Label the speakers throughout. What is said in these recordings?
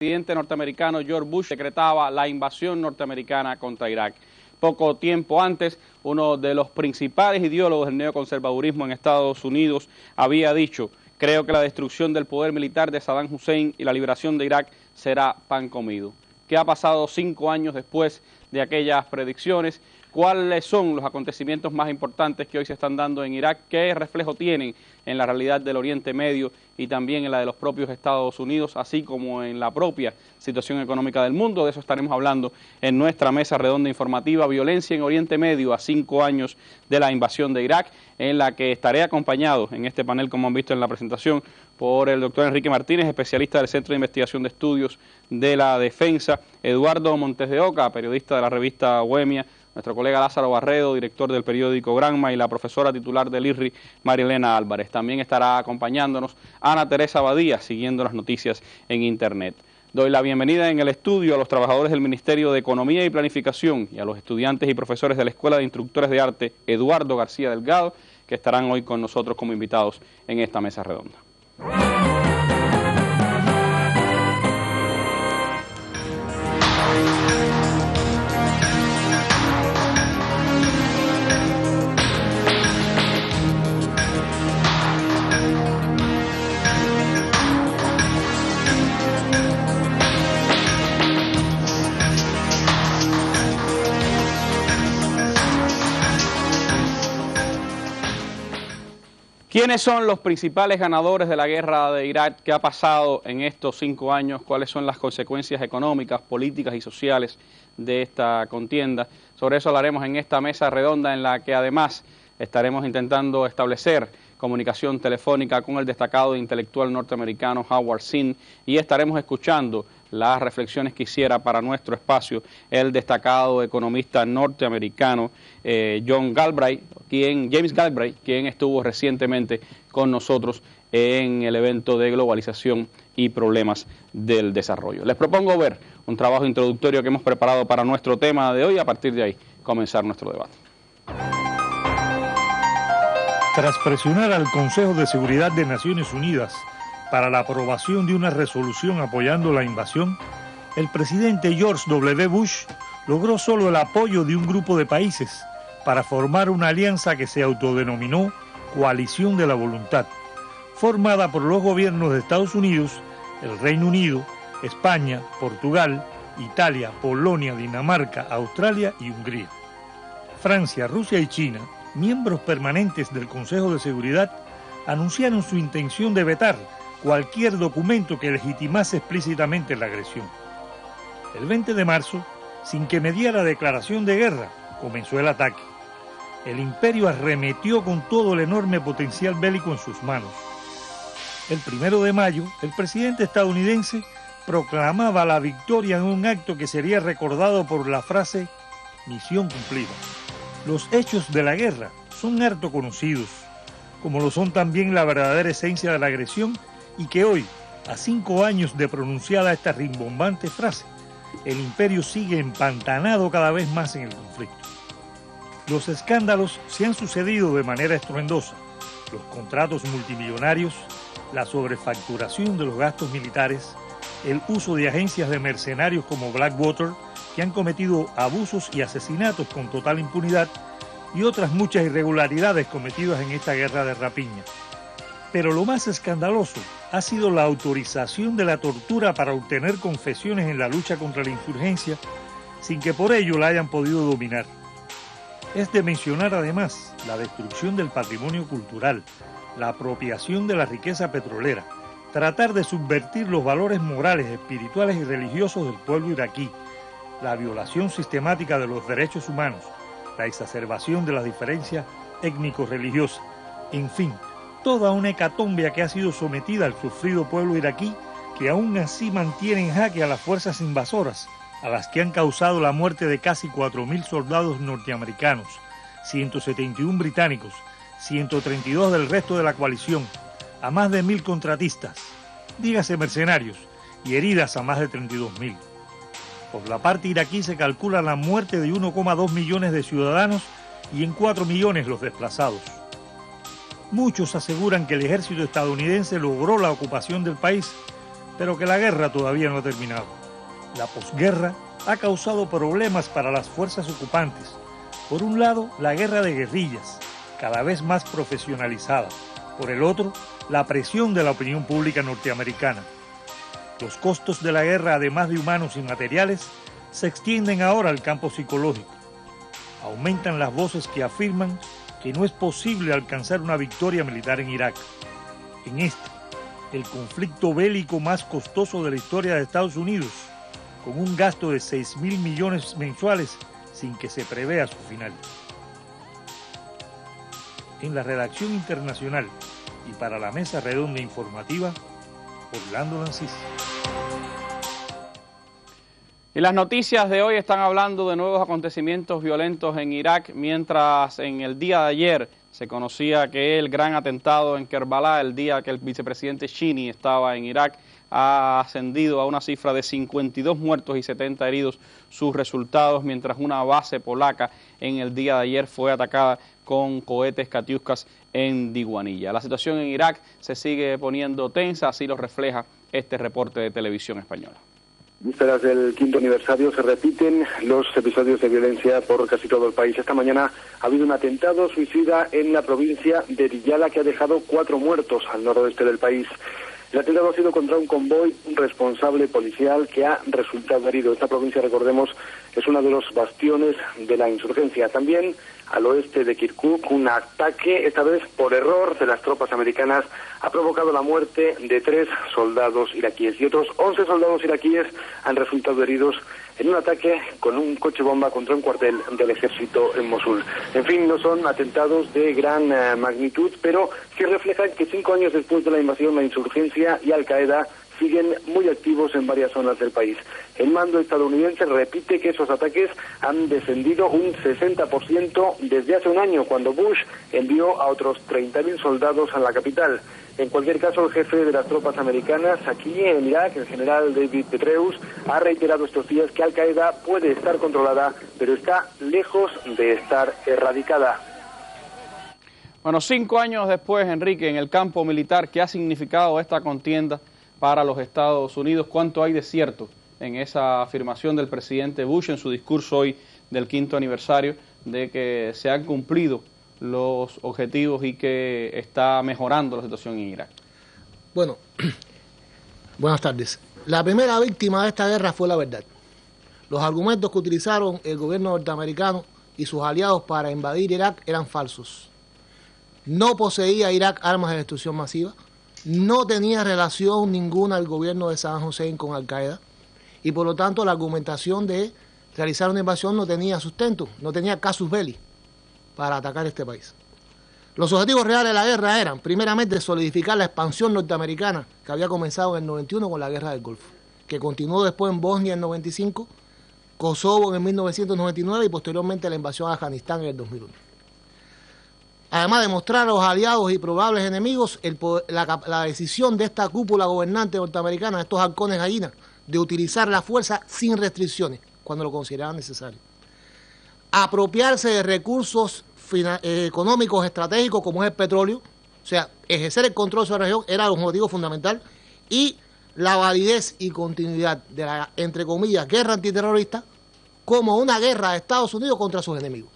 Speaker 1: presidente norteamericano George Bush decretaba la invasión norteamericana contra Irak. Poco tiempo antes, uno de los principales ideólogos del neoconservadurismo en Estados Unidos había dicho: creo que la destrucción del poder militar de Saddam Hussein y la liberación de Irak será pan comido. ¿Qué ha pasado 5 años después de aquellas predicciones? ¿Cuáles son los acontecimientos más importantes que hoy se están dando en Irak? ¿Qué reflejo tienen en la realidad del Oriente Medio y también en la de los propios Estados Unidos, así como en la propia situación económica del mundo? De eso estaremos hablando en nuestra mesa redonda informativa, Violencia en Oriente Medio a 5 años de la invasión de Irak, en la que estaré acompañado en este panel, como han visto en la presentación, por el doctor Enrique Martínez, especialista del Centro de Investigación de Estudios de la Defensa, Eduardo Montes de Oca, periodista de la revista Bohemia, nuestro colega Lázaro Barredo, director del periódico Granma, y la profesora titular del IRRI, Marilena Álvarez. También estará acompañándonos Ana Teresa Badía, siguiendo las noticias en Internet. Doy la bienvenida en el estudio a los trabajadores del Ministerio de Economía y Planificación y a los estudiantes y profesores de la Escuela de Instructores de Arte Eduardo García Delgado, que estarán hoy con nosotros como invitados en esta mesa redonda. ¿Quiénes son los principales ganadores de la guerra de Irak? ¿Qué ha pasado en estos 5 años? ¿Cuáles son las consecuencias económicas, políticas y sociales de esta contienda? Sobre eso hablaremos en esta mesa redonda, en la que además estaremos intentando establecer comunicación telefónica con el destacado intelectual norteamericano Howard Zinn, y estaremos escuchando las reflexiones que hiciera para nuestro espacio el destacado economista norteamericano James Galbraith, quien estuvo recientemente con nosotros en el evento de globalización y problemas del desarrollo. Les propongo ver un trabajo introductorio que hemos preparado para nuestro tema de hoy, a partir de ahí comenzar nuestro debate.
Speaker 2: Tras presionar al Consejo de Seguridad de Naciones Unidas para la aprobación de una resolución apoyando la invasión, el presidente George W. Bush logró solo el apoyo de un grupo de países para formar una alianza que se autodenominó Coalición de la Voluntad, formada por los gobiernos de Estados Unidos, el Reino Unido, España, Portugal, Italia, Polonia, Dinamarca, Australia y Hungría. Francia, Rusia y China, miembros permanentes del Consejo de Seguridad, anunciaron su intención de vetar cualquier documento que legitimase explícitamente la agresión. El 20 de marzo, sin que mediara declaración de guerra, comenzó el ataque. El imperio arremetió con todo el enorme potencial bélico en sus manos. El 1 de mayo, el presidente estadounidense proclamaba la victoria en un acto que sería recordado por la frase «misión cumplida». Los hechos de la guerra son harto conocidos, como lo son también la verdadera esencia de la agresión, y que hoy, a 5 años de pronunciada esta rimbombante frase, el imperio sigue empantanado cada vez más en el conflicto. Los escándalos se han sucedido de manera estruendosa: los contratos multimillonarios, la sobrefacturación de los gastos militares, el uso de agencias de mercenarios como Blackwater, que han cometido abusos y asesinatos con total impunidad, y otras muchas irregularidades cometidas en esta guerra de rapiña. Pero lo más escandaloso ha sido la autorización de la tortura para obtener confesiones en la lucha contra la insurgencia, sin que por ello la hayan podido dominar. Es de mencionar además la destrucción del patrimonio cultural, la apropiación de la riqueza petrolera, tratar de subvertir los valores morales, espirituales y religiosos del pueblo iraquí, la violación sistemática de los derechos humanos, la exacerbación de las diferencias étnico-religiosas, en fin, toda una hecatombe que ha sido sometida al sufrido pueblo iraquí, que aún así mantiene en jaque a las fuerzas invasoras, a las que han causado la muerte de casi 4.000 soldados norteamericanos, 171 británicos, 132 del resto de la coalición, a más de 1.000 contratistas, dígase mercenarios, y heridas a más de 32.000. Por la parte iraquí se calcula la muerte de 1,2 millones de ciudadanos y en 4 millones los desplazados. Muchos aseguran que el ejército estadounidense logró la ocupación del país, pero que la guerra todavía no ha terminado. La posguerra ha causado problemas para las fuerzas ocupantes. Por un lado, la guerra de guerrillas, cada vez más profesionalizada. Por el otro, la presión de la opinión pública norteamericana. Los costos de la guerra, además de humanos y materiales, se extienden ahora al campo psicológico. Aumentan las voces que afirman que no es posible alcanzar una victoria militar en Irak. En el conflicto bélico más costoso de la historia de Estados Unidos, con un gasto de 6.000 millones mensuales sin que se prevea su final. En la redacción internacional y para la mesa redonda informativa, Orlando Lancis.
Speaker 1: Y las noticias de hoy están hablando de nuevos acontecimientos violentos en Irak, mientras en el día de ayer se conocía que el gran atentado en Kerbala, el día que el vicepresidente Chini estaba en Irak, ha ascendido a una cifra de 52 muertos y 70 heridos sus resultados, mientras una base polaca en el día de ayer fue atacada con cohetes Katyuskas en Diguanilla. La situación en Irak se sigue poniendo tensa, así lo refleja este reporte de Televisión Española.
Speaker 3: Vísperas del 5º aniversario se repiten los episodios de violencia por casi todo el país. Esta mañana ha habido un atentado suicida en la provincia de Diyala que ha dejado 4 muertos al noroeste del país. El atentado ha sido contra un convoy responsable policial que ha resultado herido. Esta provincia, recordemos, es uno de los bastiones de la insurgencia. También al oeste de Kirkuk, un ataque, esta vez por error de las tropas americanas, ha provocado la muerte de 3 soldados iraquíes y otros 11 soldados iraquíes han resultado heridos en un ataque con un coche bomba contra un cuartel del ejército en Mosul. En fin, no son atentados de gran magnitud, pero sí reflejan que 5 años después de la invasión, la insurgencia y Al-Qaeda siguen muy activos en varias zonas del país. El mando estadounidense repite que esos ataques han descendido un 60% desde hace un año, cuando Bush envió a otros 30.000 soldados a la capital. En cualquier caso, el jefe de las tropas americanas aquí en Irak, el general David Petraeus, ha reiterado estos días que Al-Qaeda puede estar controlada, pero está lejos de estar erradicada.
Speaker 1: Bueno, 5 años después, Enrique, en el campo militar, ¿qué ha significado esta contienda para los Estados Unidos? ¿Cuánto hay de cierto en esa afirmación del presidente Bush en su discurso hoy del 5º aniversario de que se han cumplido los objetivos y que está mejorando la situación en Irak?
Speaker 4: Bueno, buenas tardes. La primera víctima de esta guerra fue la verdad. Los argumentos que utilizaron el gobierno norteamericano y sus aliados para invadir Irak eran falsos. No poseía Irak armas de destrucción masiva, no tenía relación ninguna el gobierno de Saddam Hussein con Al-Qaeda y por lo tanto la argumentación de realizar una invasión no tenía sustento, no tenía casus belli para atacar este país. Los objetivos reales de la guerra eran, primeramente, solidificar la expansión norteamericana que había comenzado en el 91 con la Guerra del Golfo, que continuó después en Bosnia en el 95, Kosovo en el 1999 y posteriormente la invasión a Afganistán en el 2001. Además de mostrar a los aliados y probables enemigos la decisión de esta cúpula gobernante norteamericana, de estos halcones gallinas, de utilizar la fuerza sin restricciones cuando lo consideraban necesario. Apropiarse de recursos económicos estratégicos como es el petróleo, o sea, ejercer el control sobre la región era un motivo fundamental, y la validez y continuidad de la, entre comillas, guerra antiterrorista como una guerra de Estados Unidos contra sus enemigos.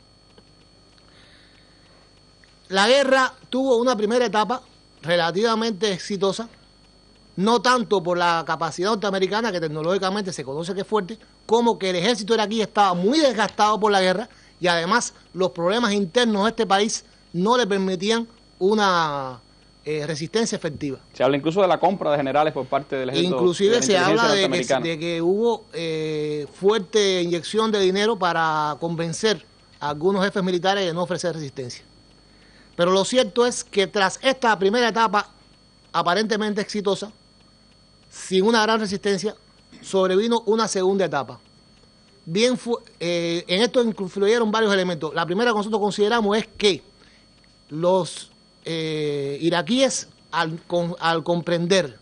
Speaker 4: La guerra tuvo una primera etapa relativamente exitosa, no tanto por la capacidad norteamericana, que tecnológicamente se conoce que es fuerte, como que el ejército iraquí estaba muy desgastado por la guerra y además los problemas internos de este país no le permitían una resistencia efectiva.
Speaker 1: Se habla incluso de la compra de generales por parte del ejército.
Speaker 4: Inclusive se habla de que hubo fuerte inyección de dinero para convencer a algunos jefes militares de no ofrecer resistencia. Pero lo cierto es que tras esta primera etapa aparentemente exitosa, sin una gran resistencia, sobrevino una segunda etapa. En esto influyeron varios elementos. La primera que nosotros consideramos es que los iraquíes, al comprender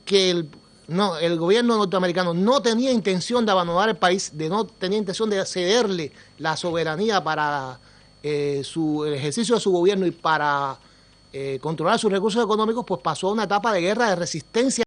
Speaker 4: que el gobierno norteamericano no tenía intención de abandonar el país, no tenía intención de cederle la soberanía para el ejercicio de su gobierno y para controlar sus recursos económicos, pues pasó a una etapa de guerra de resistencia